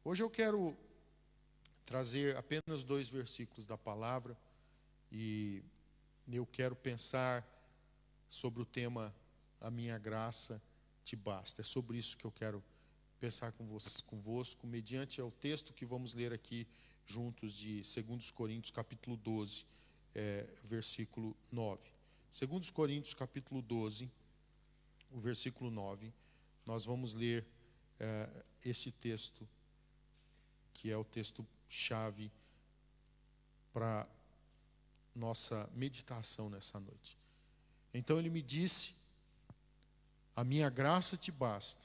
Hoje eu quero trazer apenas 2 versículos da palavra e eu quero pensar sobre o tema A Minha Graça Te Basta. É sobre isso que eu quero pensar convosco, mediante o texto que vamos ler aqui juntos de 2 Coríntios, capítulo 12, versículo 9. 2 Coríntios, capítulo 12, o versículo 9, nós vamos ler esse texto, que é o texto-chave para nossa meditação nessa noite. Então ele me disse: a minha graça te basta,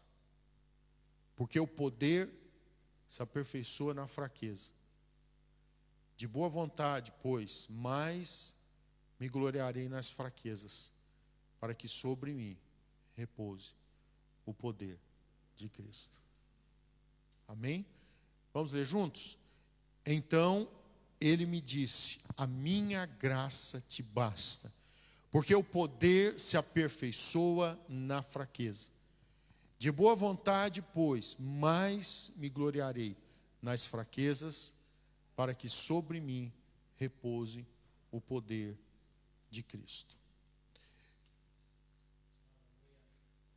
porque o poder se aperfeiçoa na fraqueza. De boa vontade, pois, mais me gloriarei nas fraquezas, para que sobre mim repouse o poder de Cristo. Amém? Vamos ler juntos? Então ele me disse: a minha graça te basta, porque o poder se aperfeiçoa na fraqueza. De boa vontade, pois, mais me gloriarei nas fraquezas, para que sobre mim repouse o poder de Cristo.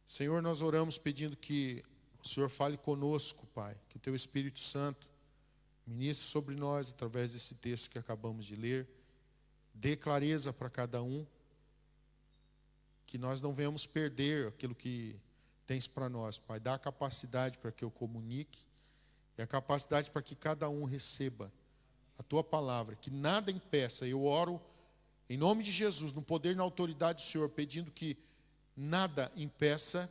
Senhor, nós oramos pedindo que o Senhor fale conosco, Pai, que o Teu Espírito Santo ministre sobre nós através desse texto que acabamos de ler, dê clareza para cada um, que nós não venhamos perder aquilo que Tens para nós, Pai. Dá a capacidade para que eu comunique e a capacidade para que cada um receba a Tua palavra, que nada impeça. Eu oro em nome de Jesus, no poder e na autoridade do Senhor, pedindo que nada impeça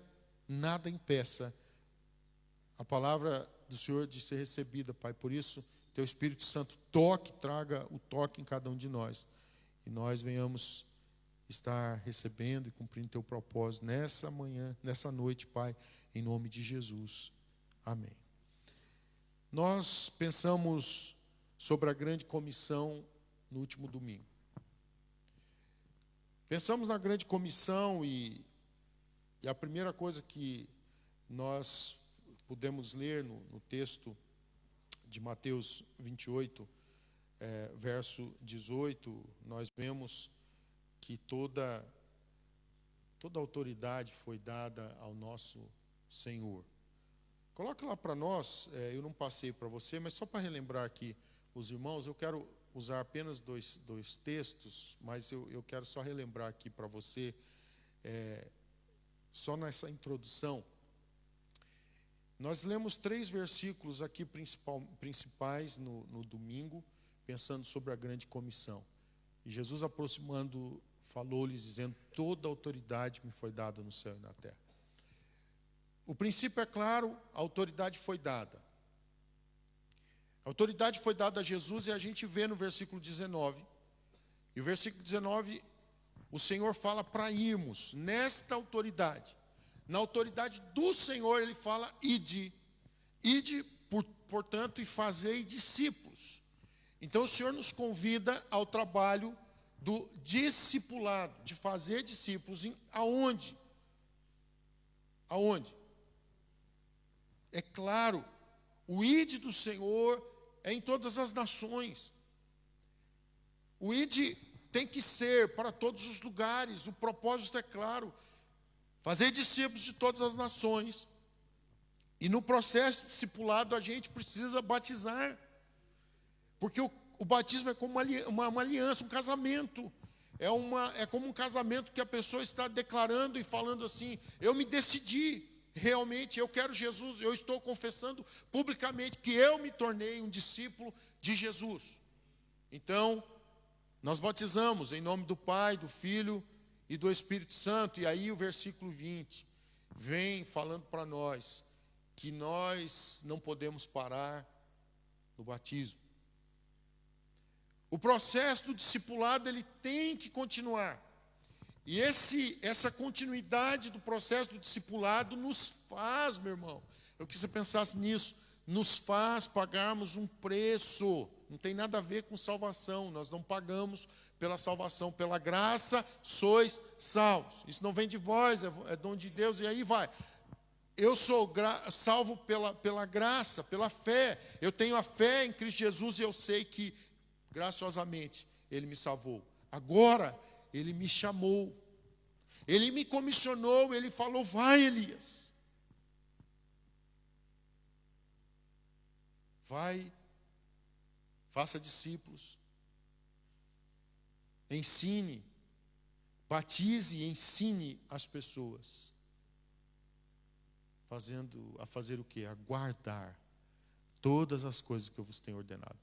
a palavra do Senhor de ser recebida, Pai. Por isso, Teu Espírito Santo traga o toque em cada um de nós. E nós venhamos estar recebendo e cumprindo Teu propósito nessa manhã, nessa noite, Pai, em nome de Jesus. Amém. Nós pensamos sobre a grande comissão no último domingo. Pensamos na grande comissão e a primeira coisa que nós pudemos ler no texto de Mateus 28, verso 18, nós vemos que toda autoridade foi dada ao nosso Senhor. Coloca lá para nós, eu não passei para você, mas só para relembrar aqui os irmãos, eu quero usar apenas dois textos, mas eu quero só relembrar aqui para você, só nessa introdução. Nós lemos 3 versículos aqui principais no domingo, pensando sobre a grande comissão. E Jesus, aproximando, falou-lhes dizendo: toda autoridade me foi dada no céu e na terra. O princípio é claro, a autoridade foi dada. A autoridade foi dada a Jesus e a gente vê no versículo 19. E o versículo 19, o Senhor fala para irmos nesta autoridade. Na autoridade do Senhor, Ele fala: ide, portanto, e fazei discípulos. Então o Senhor nos convida ao trabalho do discipulado, de fazer discípulos. Aonde? Aonde? É claro, o ide do Senhor é em todas as nações. O ide tem que ser para todos os lugares. O propósito é claro: fazer discípulos de todas as nações. E no processo de discipulado a gente precisa batizar. Porque o batismo é como uma aliança, um casamento. É como um casamento que a pessoa está declarando e falando assim: eu me decidi, realmente, eu quero Jesus. Eu estou confessando publicamente que eu me tornei um discípulo de Jesus. Então, nós batizamos em nome do Pai, do Filho e do Espírito Santo. E aí o versículo 20 vem falando para nós que nós não podemos parar no batismo. O processo do discipulado, ele tem que continuar. E essa continuidade do processo do discipulado nos faz, meu irmão, eu queria que você pensasse nisso, nos faz pagarmos um preço. Não tem nada a ver com salvação. Nós não pagamos pela salvação. Pela graça sois salvos. Isso não vem de vós, é dom de Deus. E aí vai. Eu sou salvo pela graça, pela fé. Eu tenho a fé em Cristo Jesus e eu sei que, graciosamente, Ele me salvou. Agora, Ele me chamou. Ele me comissionou, Ele falou, vai, Elias. Vai, faça discípulos. Ensine, batize e ensine as pessoas. A fazer o quê? A guardar todas as coisas que eu vos tenho ordenado.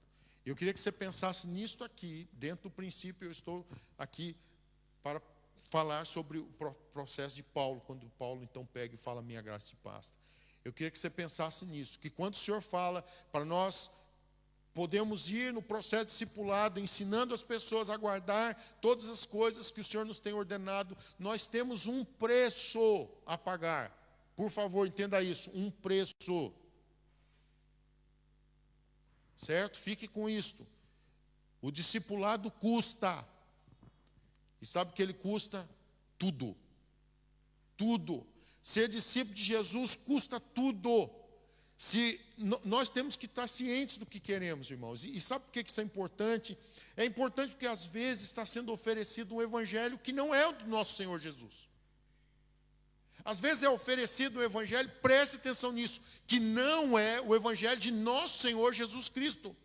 Eu queria que você pensasse nisto aqui, dentro do princípio. Eu estou aqui para falar sobre o processo de Paulo, quando Paulo então pega e fala, minha graça te basta. Eu queria que você pensasse nisso, que quando o Senhor fala para nós podemos ir no processo discipulado, ensinando as pessoas a guardar todas as coisas que o Senhor nos tem ordenado, nós temos um preço a pagar. Por favor, entenda isso, um preço. Certo? Fique com isto. O discipulado custa. E sabe o que ele custa? Tudo. Tudo. Ser discípulo de Jesus custa tudo. Nós temos que estar cientes do que queremos, irmãos. E sabe por que isso é importante? É importante porque às vezes está sendo oferecido um evangelho que não é o do nosso Senhor Jesus. Às vezes é oferecido um evangelho, preste atenção nisso, que não é o evangelho de nosso Senhor Jesus Cristo.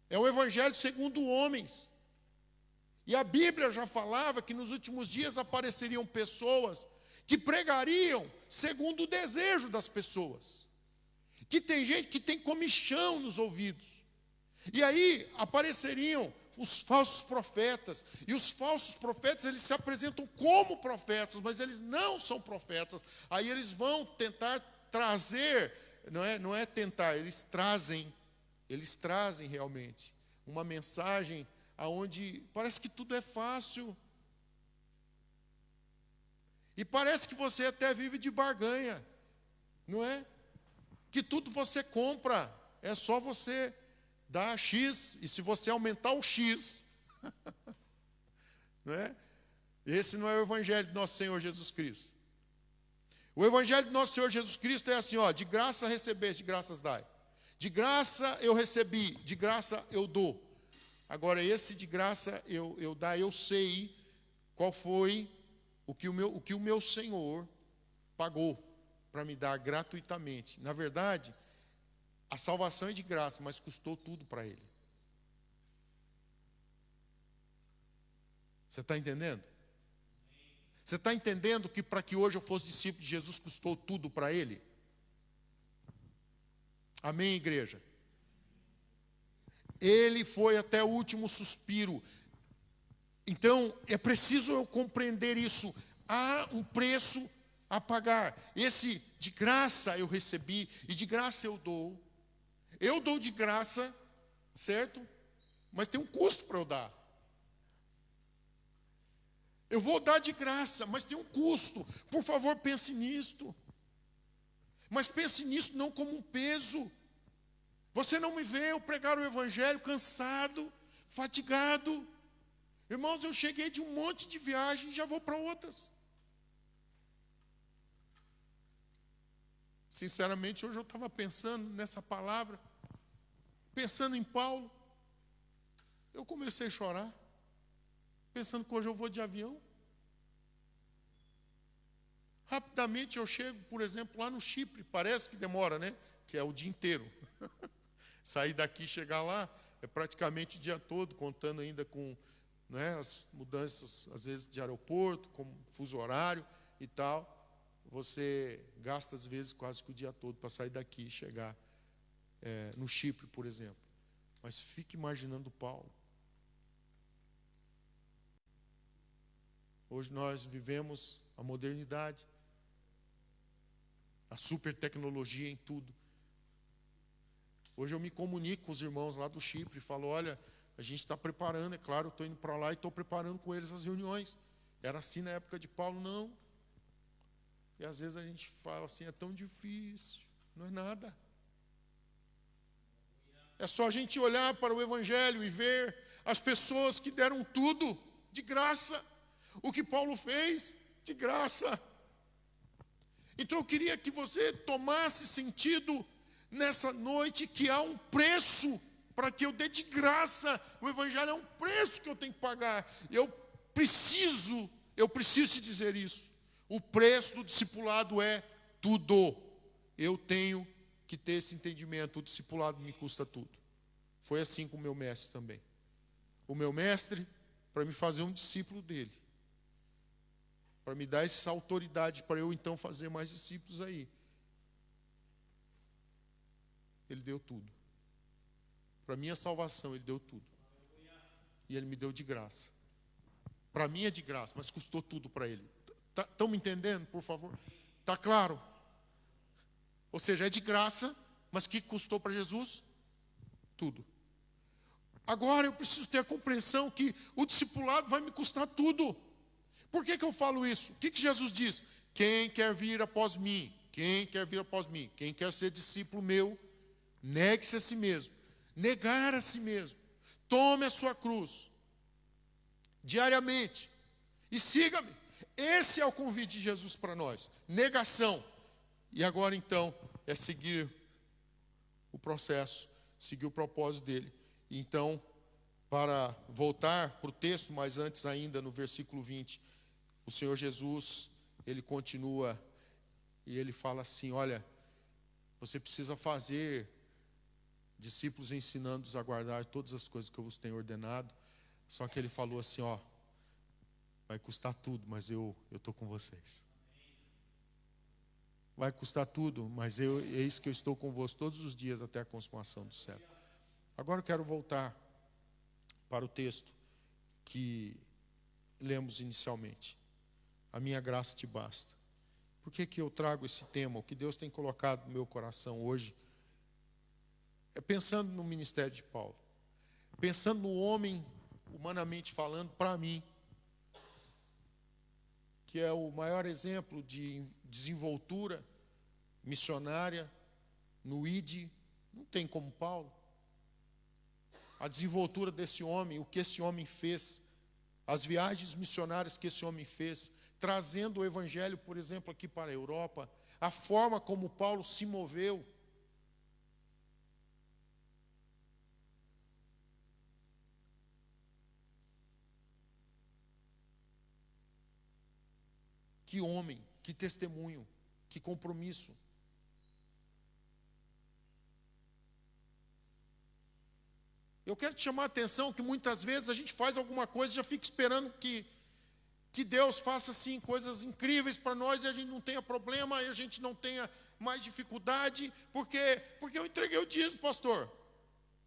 É o evangelho segundo homens. E a Bíblia já falava que nos últimos dias apareceriam pessoas que pregariam segundo o desejo das pessoas. Que tem gente que tem comichão nos ouvidos. E aí apareceriam os falsos profetas. E os falsos profetas, eles se apresentam como profetas, mas eles não são profetas. Aí eles vão tentar trazer, não é tentar, eles trazem realmente uma mensagem aonde parece que tudo é fácil. E parece que você até vive de barganha, não é? Que tudo você compra, é só você dar X, e se você aumentar o X, não é? Esse não é o evangelho de nosso Senhor Jesus Cristo. O evangelho de nosso Senhor Jesus Cristo é assim, ó, de graça recebeste, de graças dai. De graça eu recebi, de graça eu dou. Agora, esse de graça eu dar, eu sei qual foi o que o meu Senhor pagou para me dar gratuitamente. Na verdade, a salvação é de graça, mas custou tudo para Ele. Você está entendendo? Você está entendendo que para que hoje eu fosse discípulo de Jesus, custou tudo para Ele? Amém, igreja? Ele foi até o último suspiro. Então, é preciso eu compreender isso. Há um preço a pagar. Esse de graça eu recebi e de graça eu dou. Eu dou de graça, certo? Mas tem um custo para eu dar. Eu vou dar de graça, mas tem um custo. Por favor, pense nisto. Mas pense nisso não como um peso. Você não me vê eu pregar o evangelho cansado, fatigado. Irmãos, eu cheguei de um monte de viagens e já vou para outras. Sinceramente, hoje eu estava pensando nessa palavra, pensando em Paulo. Eu comecei a chorar, pensando que hoje eu vou de avião. Rapidamente eu chego, por exemplo, lá no Chipre. Parece que demora, né? Que é o dia inteiro. Sair daqui e chegar lá é praticamente o dia todo, contando ainda com, né, as mudanças, às vezes, de aeroporto, com fuso horário e tal. Você gasta, às vezes, quase que o dia todo para sair daqui e chegar no Chipre, por exemplo. Mas fique imaginando Paulo. Hoje nós vivemos a modernidade, a super tecnologia em tudo. Hoje eu me comunico com os irmãos lá do Chipre e falo, olha, a gente está preparando, é claro, eu estou indo para lá e estou preparando com eles as reuniões. Era assim na época de Paulo? Não. E às vezes a gente fala assim, é tão difícil. Não é nada. É só a gente olhar para o Evangelho e ver as pessoas que deram tudo de graça. O que Paulo fez, de graça. Então eu queria que você tomasse sentido nessa noite que há um preço para que eu dê de graça. O evangelho é um preço que eu tenho que pagar. Eu preciso te dizer isso. O preço do discipulado é tudo. Eu tenho que ter esse entendimento. O discipulado me custa tudo. Foi assim com o meu mestre também. O meu mestre, para me fazer um discípulo dele, para me dar essa autoridade para eu então fazer mais discípulos aí, ele deu tudo. Para minha salvação, ele deu tudo. E ele me deu de graça. Para mim é de graça, mas custou tudo para ele. Estão me entendendo, por favor? Está claro? Ou seja, é de graça, mas o que custou para Jesus? Tudo. Agora eu preciso ter a compreensão que o discipulado vai me custar tudo. Por que eu falo isso? O que Jesus diz? Quem quer vir após mim? Quem quer vir após mim? Quem quer ser discípulo meu? Negue-se a si mesmo. Negar a si mesmo. Tome a sua cruz. Diariamente. E siga-me. Esse é o convite de Jesus para nós. Negação. E agora então é seguir o processo. Seguir o propósito dele. Então, para voltar para o texto, mas antes ainda no versículo 20, o Senhor Jesus, ele continua e ele fala assim, olha, você precisa fazer discípulos ensinando-os a guardar todas as coisas que eu vos tenho ordenado. Só que ele falou assim, ó, vai custar tudo, mas eu estou com vocês. Vai custar tudo, mas eis que eu estou convosco todos os dias até a consumação do século. Agora eu quero voltar para o texto que lemos inicialmente. A minha graça te basta. Por que eu trago esse tema? O que Deus tem colocado no meu coração hoje é pensando no ministério de Paulo. Pensando no homem, humanamente falando, para mim, que é o maior exemplo de desenvoltura missionária no ID, não tem como Paulo. A desenvoltura desse homem, o que esse homem fez, as viagens missionárias que esse homem fez, trazendo o evangelho, por exemplo, aqui para a Europa, a forma como Paulo se moveu. Que homem, que testemunho, que compromisso. Eu quero te chamar a atenção que muitas vezes a gente faz alguma coisa e já fica esperando que Deus faça assim coisas incríveis para nós e a gente não tenha problema, e a gente não tenha mais dificuldade, porque eu entreguei o dízimo, pastor.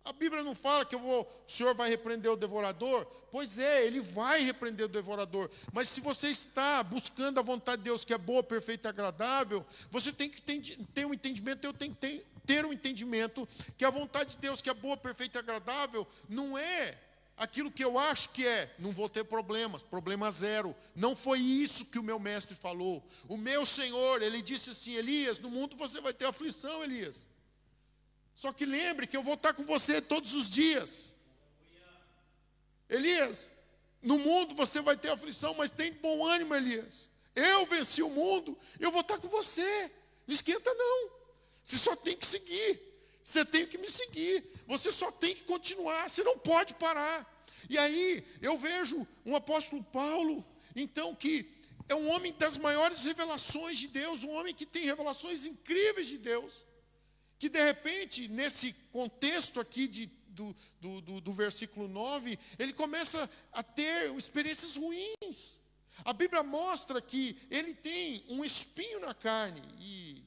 A Bíblia não fala que o Senhor vai repreender o devorador? Pois é, Ele vai repreender o devorador. Mas se você está buscando a vontade de Deus, que é boa, perfeita e agradável, você tem que ter um entendimento, eu tenho que ter um entendimento que a vontade de Deus, que é boa, perfeita e agradável, não é aquilo que eu acho que é. Não vou ter problemas, problema zero. Não foi isso que o meu mestre falou. O meu Senhor, Ele disse assim, Elias, no mundo você vai ter aflição, Elias. Só que lembre que eu vou estar com você todos os dias. Elias, no mundo você vai ter aflição, mas tem bom ânimo, Elias. Eu venci o mundo, eu vou estar com você. Não esquenta não. Você só tem que seguir. Você tem que me seguir. Você só tem que continuar. Você não pode parar. E aí eu vejo um apóstolo Paulo, então, que é um homem das maiores revelações de Deus, um homem que tem revelações incríveis de Deus. Que de repente, nesse contexto aqui do versículo 9, ele começa a ter experiências ruins. A Bíblia mostra que ele tem um espinho na carne, e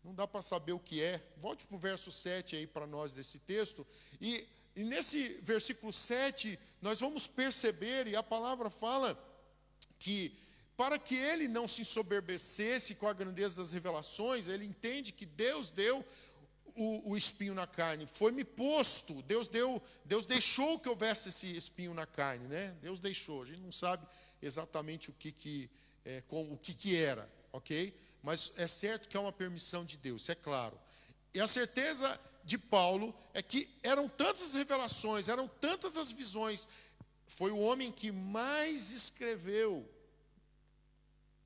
não dá para saber o que é. Volte para o verso 7 aí para nós desse texto, e nesse versículo 7, nós vamos perceber, e a palavra fala que para que ele não se ensoberbecesse com a grandeza das revelações, ele entende que Deus deu o espinho na carne, foi-me posto, Deus deixou que houvesse esse espinho na carne, né? Deus deixou, a gente não sabe exatamente o que era, ok? Mas é certo que é uma permissão de Deus, isso é claro. E a certeza de Paulo é que eram tantas revelações, eram tantas as visões, foi o homem que mais escreveu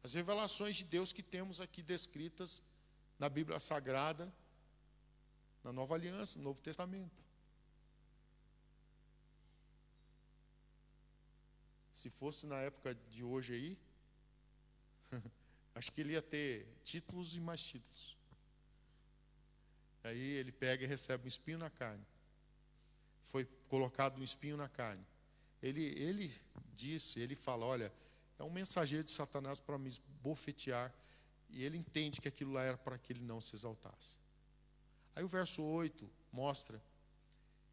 As revelações de Deus que temos aqui descritas na Bíblia Sagrada, na Nova Aliança, no Novo Testamento. Se fosse na época de hoje aí, acho que ele ia ter títulos e mais títulos. Aí ele pega e recebe um espinho na carne. Foi colocado um espinho na carne. Ele disse, ele fala, olha, é um mensageiro de Satanás para me esbofetear. E ele entende que aquilo lá era para que ele não se exaltasse. Aí o verso 8 mostra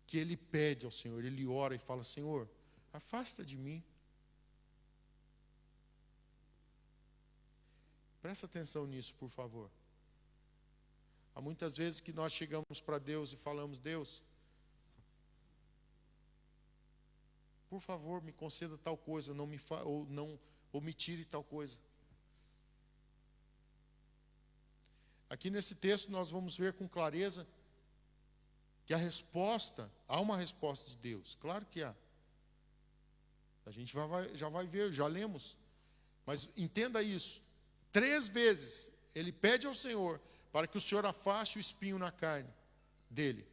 que ele pede ao Senhor, ele ora e fala, Senhor, afasta de mim. Presta atenção nisso, por favor. Há muitas vezes que nós chegamos para Deus e falamos, Deus, por favor, me conceda tal coisa, ou me tire tal coisa. Aqui nesse texto nós vamos ver com clareza que há uma resposta de Deus. Claro que há. A gente já vai ver, já lemos. Mas entenda isso. 3 vezes ele pede ao Senhor para que o Senhor afaste o espinho na carne dele.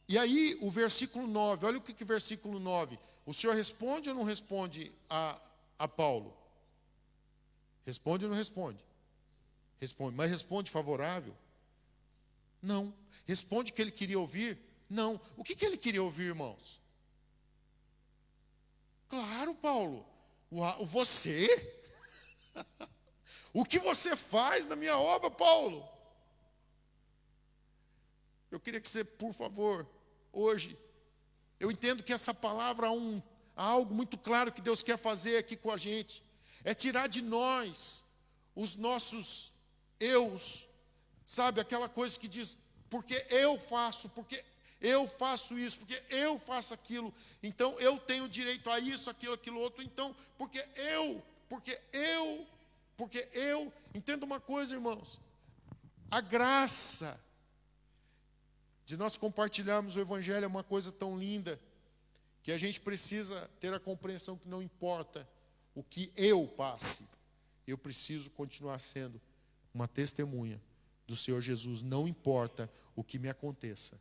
E aí o versículo 9, olha o que o versículo 9. O Senhor responde ou não responde a Paulo? Responde ou não responde? Responde, mas responde favorável? Não. Responde o que ele queria ouvir? Não. O que ele queria ouvir, irmãos? Claro, Paulo. Você? O que você faz na minha obra, Paulo? Eu queria que você, por favor, hoje, eu entendo que essa palavra há algo muito claro que Deus quer fazer aqui com a gente. É tirar de nós os nossos eus, sabe? Aquela coisa que diz, porque eu faço isso, porque eu faço aquilo, então eu tenho direito a isso, aquilo outro, então, porque eu. Entenda uma coisa, irmãos. A graça de nós compartilharmos o Evangelho é uma coisa tão linda, que a gente precisa ter a compreensão que não importa o que eu passe, eu preciso continuar sendo uma testemunha do Senhor Jesus, não importa o que me aconteça.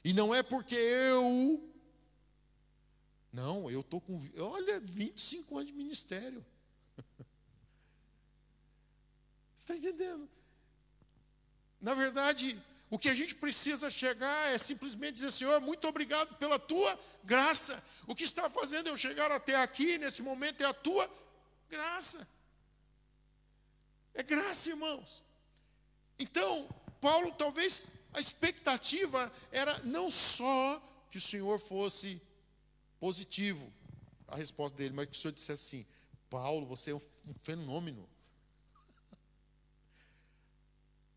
E não é porque eu estou com, 25 anos de ministério. Você está entendendo? Na verdade, o que a gente precisa chegar é simplesmente dizer, Senhor, muito obrigado pela tua graça. O que está fazendo eu chegar até aqui, nesse momento, é a tua graça. É graça, irmãos. Então, Paulo, talvez a expectativa era não só que o Senhor fosse positivo, a resposta dele, mas que o Senhor dissesse assim, Paulo, você é um fenômeno.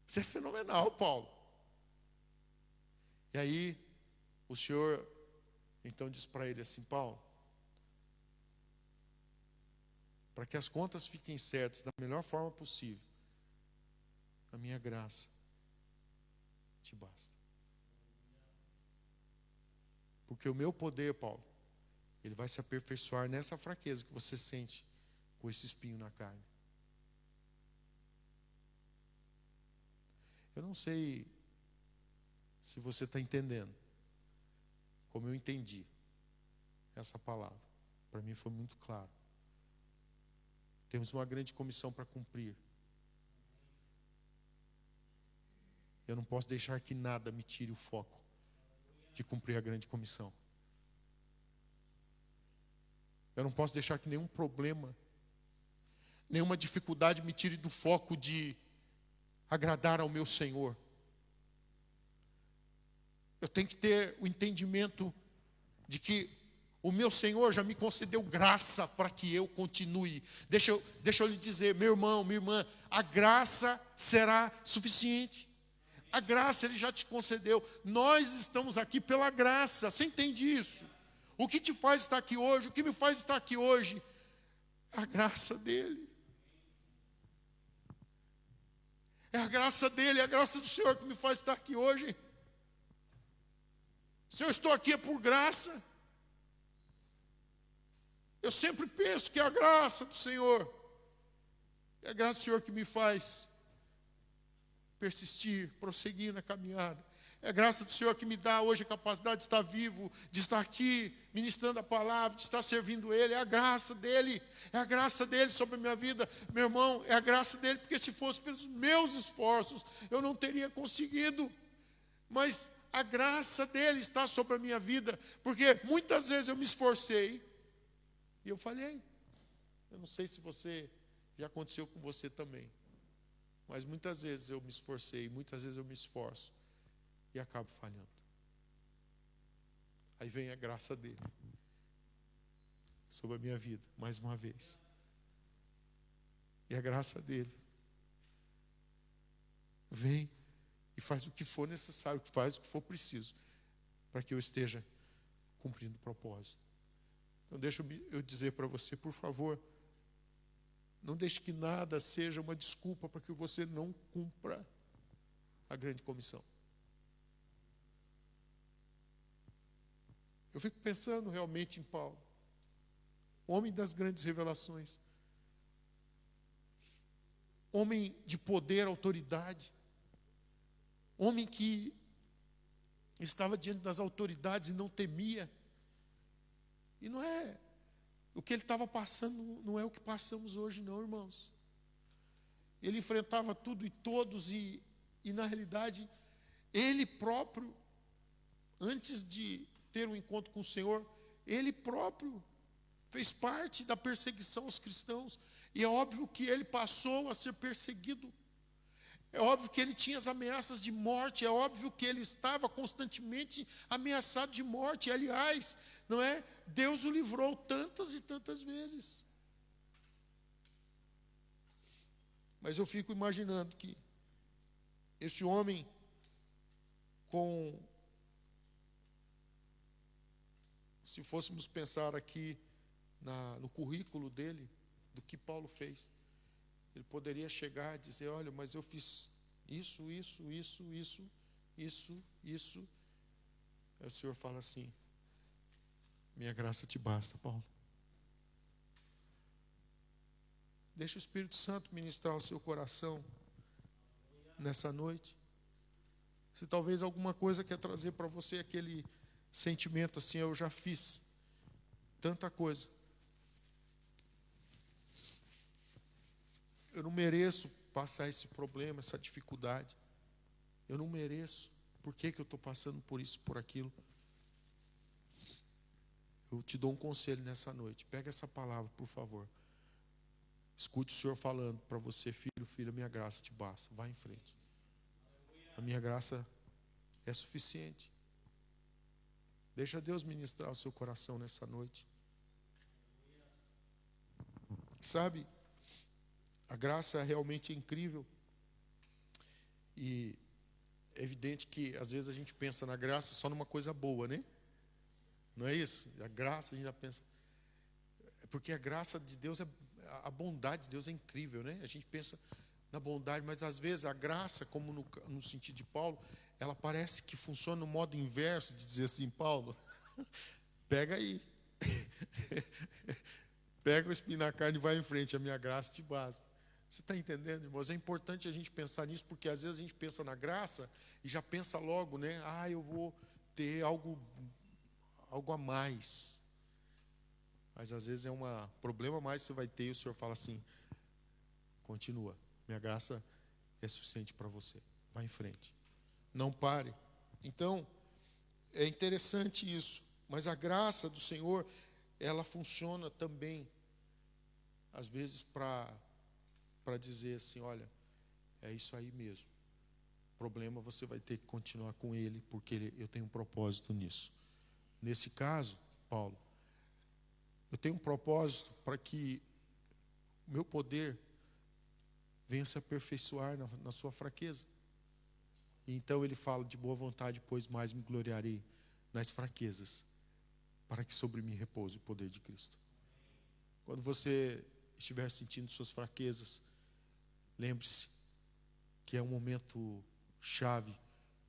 Você é fenomenal, Paulo. E aí, o Senhor, então, diz para ele assim, Paulo, para que as contas fiquem certas da melhor forma possível, a minha graça te basta. Porque o meu poder, Paulo, ele vai se aperfeiçoar nessa fraqueza que você sente com esse espinho na carne. Eu não sei se você está entendendo como eu entendi essa palavra. Para mim foi muito claro. Temos uma grande comissão para cumprir. Eu não posso deixar que nada me tire o foco de cumprir a grande comissão. Eu não posso deixar que nenhum problema, nenhuma dificuldade me tire do foco de agradar ao meu Senhor. Eu tenho que ter o entendimento de que o meu Senhor já me concedeu graça para que eu continue. Deixa eu lhe dizer, meu irmão, minha irmã, a graça será suficiente. A graça Ele já te concedeu. Nós estamos aqui pela graça. Você entende isso? O que te faz estar aqui hoje, o que me faz estar aqui hoje, é a graça dEle. É a graça dEle, é a graça do Senhor que me faz estar aqui hoje. Se eu estou aqui é por graça. Eu sempre penso que é a graça do Senhor. É a graça do Senhor que me faz persistir, prosseguir na caminhada. É a graça do Senhor que me dá hoje a capacidade de estar vivo, de estar aqui ministrando a palavra, de estar servindo Ele. É a graça dEle, é a graça dEle sobre a minha vida. Meu irmão, é a graça dEle, porque se fosse pelos meus esforços, eu não teria conseguido. Mas a graça dEle está sobre a minha vida, porque muitas vezes eu me esforcei e eu falhei. Eu não sei se já aconteceu com você também. Mas muitas vezes eu me esforcei, muitas vezes eu me esforço e acabo falhando. Aí vem a graça dele sobre a minha vida, mais uma vez. E a graça dele vem e faz o que for necessário, faz o que for preciso, para que eu esteja cumprindo o propósito. Então deixa eu dizer para você, por favor, não deixe que nada seja uma desculpa para que você não cumpra a grande comissão. Eu fico pensando realmente em Paulo, homem das grandes revelações, homem de poder, autoridade, homem que estava diante das autoridades e não temia. E não é o que ele estava passando, não é o que passamos hoje não, irmãos. Ele enfrentava tudo e todos e na realidade, ele próprio, antes de ter um encontro com o Senhor, ele próprio fez parte da perseguição aos cristãos. E é óbvio que ele passou a ser perseguido. É óbvio que ele tinha as ameaças de morte. É óbvio que ele estava constantemente ameaçado de morte. Aliás, não é? Deus o livrou tantas e tantas vezes. Mas eu fico imaginando que esse homem se fôssemos pensar aqui no currículo dele, do que Paulo fez, ele poderia chegar e dizer, olha, mas eu fiz isso. Aí o Senhor fala assim, minha graça te basta, Paulo. Deixa o Espírito Santo ministrar o seu coração nessa noite. Se talvez alguma coisa quer trazer para você aquele sentimento assim, eu já fiz tanta coisa. Eu não mereço passar esse problema, essa dificuldade. Eu não mereço. Por que eu estou passando por isso, por aquilo? Eu te dou um conselho nessa noite. Pega essa palavra, por favor. Escute o Senhor falando para você, filho, filha, minha graça te basta. Vá em frente. A minha graça é suficiente. Deixa Deus ministrar o seu coração nessa noite. Sabe, a graça realmente é incrível. E é evidente que às vezes a gente pensa na graça só numa coisa boa, né? Não é isso? A graça a gente já pensa. É porque a graça de Deus, a bondade de Deus é incrível, né? A gente pensa na bondade, mas às vezes a graça, como no sentido de Paulo, ela parece que funciona no modo inverso de dizer assim, Paulo, pega aí. Pega o espinho na carne e vai em frente, a minha graça te basta. Você está entendendo, irmãos? É importante a gente pensar nisso, porque às vezes a gente pensa na graça e já pensa logo, né? Eu vou ter algo a mais. Mas às vezes é um problema a mais que você vai ter e o Senhor fala assim, continua, minha graça é suficiente para você. Vai em frente. Não pare. Então, é interessante isso. Mas a graça do Senhor, ela funciona também, às vezes, para dizer assim, olha, é isso aí mesmo. O problema você vai ter que continuar com ele, porque eu tenho um propósito nisso. Nesse caso, Paulo, eu tenho um propósito para que o meu poder venha se aperfeiçoar na sua fraqueza. E então ele fala de boa vontade, pois mais me gloriarei nas fraquezas, para que sobre mim repouse o poder de Cristo. Quando você estiver sentindo suas fraquezas, lembre-se que é um momento chave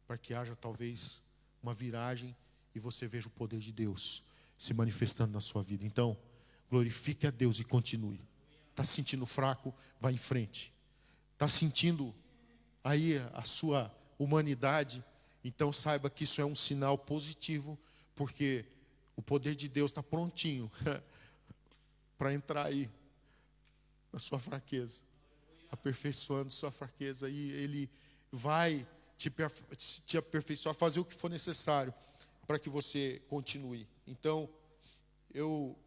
para que haja talvez uma viragem e você veja o poder de Deus se manifestando na sua vida. Então, glorifique a Deus e continue. Está se sentindo fraco? Vai em frente. Está sentindo aí a sua humanidade? Então saiba que isso é um sinal positivo, porque o poder de Deus está prontinho para entrar aí na sua fraqueza, aperfeiçoando sua fraqueza, e Ele vai te aperfeiçoar, fazer o que for necessário para que você continue. Então, eu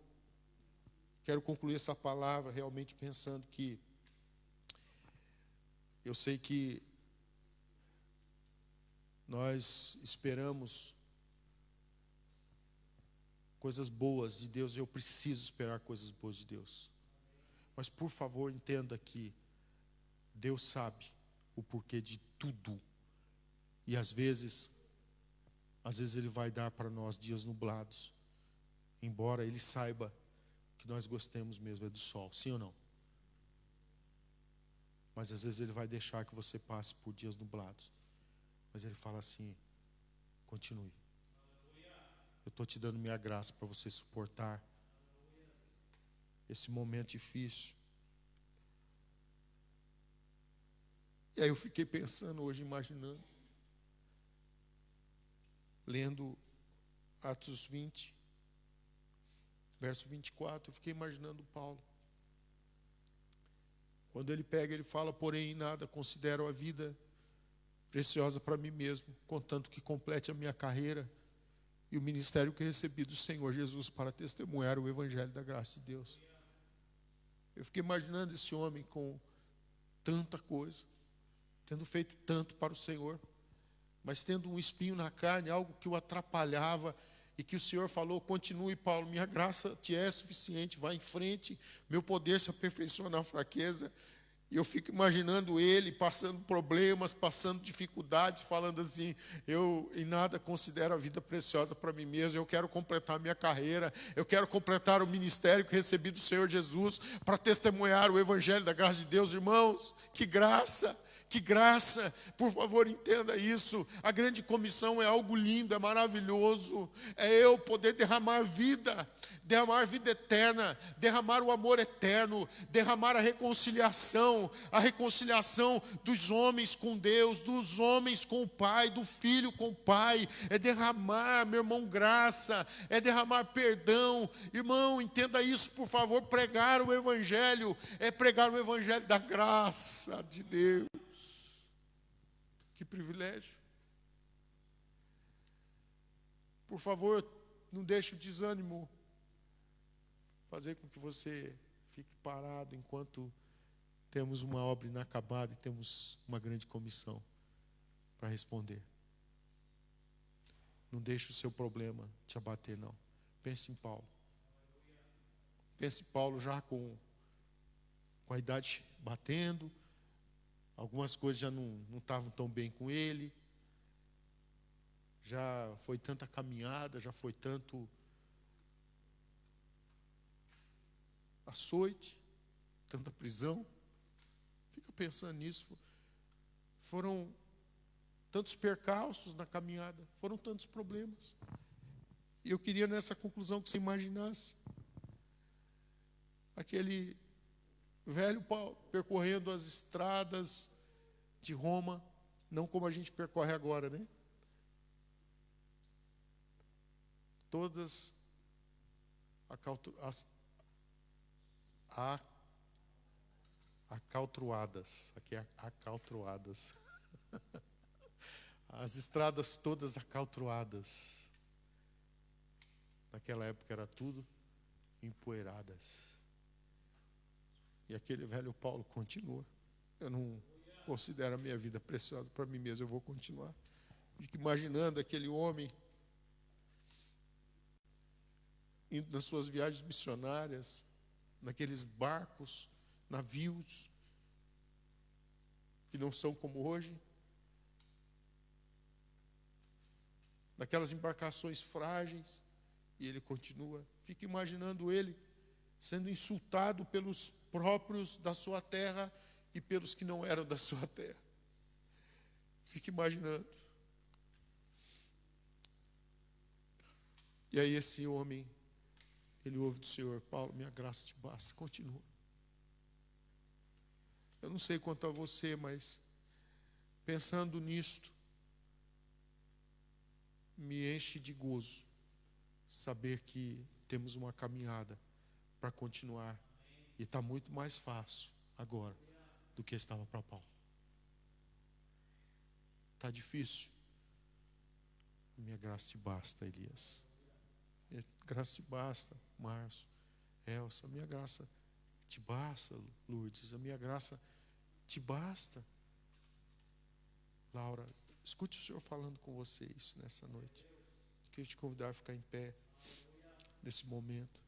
quero concluir essa palavra realmente pensando que eu sei que nós esperamos coisas boas de Deus, eu preciso esperar coisas boas de Deus. Mas, por favor, entenda que Deus sabe o porquê de tudo. E às vezes Ele vai dar para nós dias nublados, embora Ele saiba que nós gostemos mesmo é do sol, sim ou não? Mas às vezes Ele vai deixar que você passe por dias nublados. Mas Ele fala assim: continue. Eu estou te dando minha graça para você suportar esse momento difícil. E aí eu fiquei pensando hoje, imaginando, lendo Atos 20, verso 24, eu fiquei imaginando Paulo. Quando ele pega, ele fala: porém, em nada considero a vida preciosa para mim mesmo, contanto que complete a minha carreira e o ministério que recebi do Senhor Jesus para testemunhar o evangelho da graça de Deus. Eu fiquei imaginando esse homem com tanta coisa, tendo feito tanto para o Senhor, mas tendo um espinho na carne, algo que o atrapalhava, e que o Senhor falou: continue, Paulo, minha graça te é suficiente, vá em frente, meu poder se aperfeiçoa na fraqueza. E eu fico imaginando ele passando problemas, passando dificuldades, falando assim: eu em nada considero a vida preciosa para mim mesmo, eu quero completar a minha carreira, eu quero completar o ministério que recebi do Senhor Jesus para testemunhar o evangelho da graça de Deus. Irmãos, que graça! Que graça, por favor, entenda isso. A grande comissão é algo lindo, é maravilhoso. É eu poder derramar vida eterna, derramar o amor eterno, derramar a reconciliação dos homens com Deus, dos homens com o Pai, do Filho com o Pai. É derramar, meu irmão, graça, é derramar perdão. Irmão, entenda isso, por favor. Pregar o Evangelho é pregar o Evangelho da graça de Deus. Que privilégio. Por favor, não deixe o desânimo fazer com que você fique parado enquanto temos uma obra inacabada e temos uma grande comissão para responder. Não deixe o seu problema te abater, não. Pense em Paulo. Pense em Paulo já com a idade batendo. Algumas coisas já não estavam tão bem com ele. Já foi tanta caminhada, já foi tanto açoite, tanta prisão. Fica pensando nisso. Foram tantos percalços na caminhada, foram tantos problemas. E eu queria nessa conclusão que você imaginasse aquele velho Paulo percorrendo as estradas de Roma, não como a gente percorre agora, né? Todas acaltroadas, aqui é acaltroadas. As estradas todas acaltroadas. Naquela época era tudo empoeiradas. E aquele velho Paulo continua. Eu não considero a minha vida preciosa para mim mesmo, eu vou continuar. Fico imaginando aquele homem indo nas suas viagens missionárias, naqueles barcos, navios, que não são como hoje, naquelas embarcações frágeis, e ele continua. Fico imaginando ele sendo insultado pelos próprios da sua terra e pelos que não eram da sua terra. Fico imaginando. E aí esse homem, ele ouve do Senhor: Paulo, minha graça te basta, continua. Eu não sei quanto a você, mas pensando nisto, me enche de gozo saber que temos uma caminhada para continuar. E está muito mais fácil agora do que estava para Paulo. Está difícil? Minha graça te basta, Elias. Minha graça te basta, Márcio, Elsa. Minha graça te basta, Lourdes. A minha graça te basta. Laura, escute o Senhor falando com vocês nessa noite. Queria te convidar a ficar em pé nesse momento.